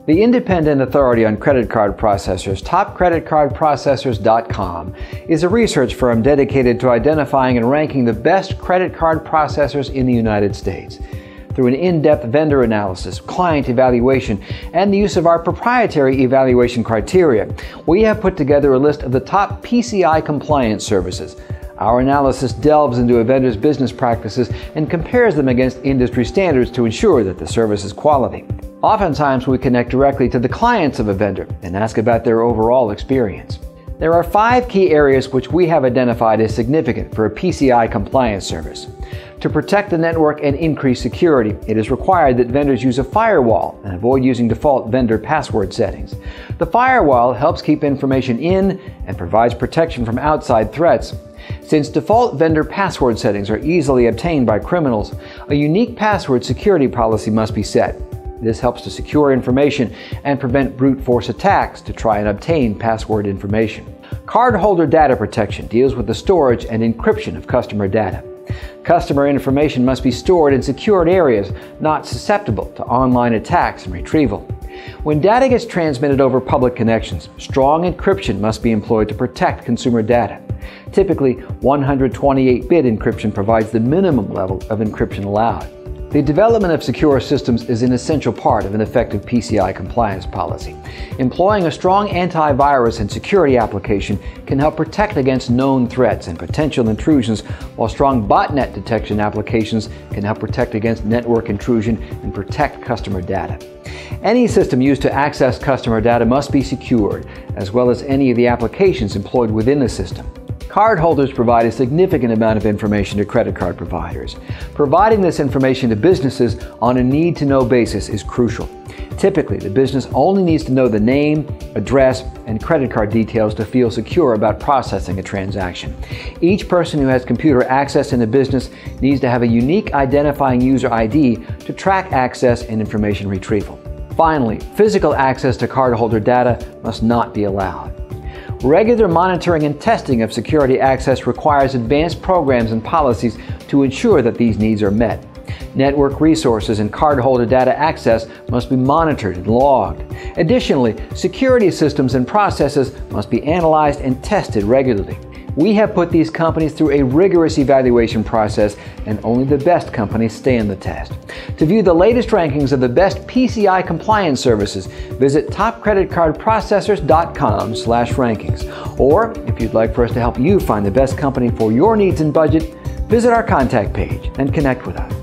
The independent authority on credit card processors, TopCreditCardProcessors.com, is a research firm dedicated to identifying and ranking the best credit card processors in the United States. Through an in-depth vendor analysis, client evaluation, and the use of our proprietary evaluation criteria, we have put together a list of the top PCI compliance services. Our analysis delves into a vendor's business practices and compares them against industry standards to ensure that the service is quality. Oftentimes, we connect directly to the clients of a vendor and ask about their overall experience. There are 5 key areas which we have identified as significant for a PCI compliance service. To protect the network and increase security, it is required that vendors use a firewall and avoid using default vendor password settings. The firewall helps keep information in and provides protection from outside threats. Since default vendor password settings are easily obtained by criminals, a unique password security policy must be set. This helps to secure information and prevent brute force attacks to try and obtain password information. Cardholder data protection deals with the storage and encryption of customer data. Customer information must be stored in secured areas not susceptible to online attacks and retrieval. When data gets transmitted over public connections, strong encryption must be employed to protect consumer data. Typically, 128-bit encryption provides the minimum level of encryption allowed. The development of secure systems is an essential part of an effective PCI compliance policy. Employing a strong antivirus and security application can help protect against known threats and potential intrusions, while strong botnet detection applications can help protect against network intrusion and protect customer data. Any system used to access customer data must be secured, as well as any of the applications employed within the system. Cardholders provide a significant amount of information to credit card providers. Providing this information to businesses on a need-to-know basis is crucial. Typically, the business only needs to know the name, address, and credit card details to feel secure about processing a transaction. Each person who has computer access in a business needs to have a unique identifying user ID to track access and information retrieval. Finally, physical access to cardholder data must not be allowed. Regular monitoring and testing of security access requires advanced programs and policies to ensure that these needs are met. Network resources and cardholder data access must be monitored and logged. Additionally, security systems and processes must be analyzed and tested regularly. We have put these companies through a rigorous evaluation process, and only the best companies stand the test. To view the latest rankings of the best PCI compliance services, visit TopCreditCardProcessors.com/rankings. Or, if you'd like for us to help you find the best company for your needs and budget, visit our contact page and connect with us.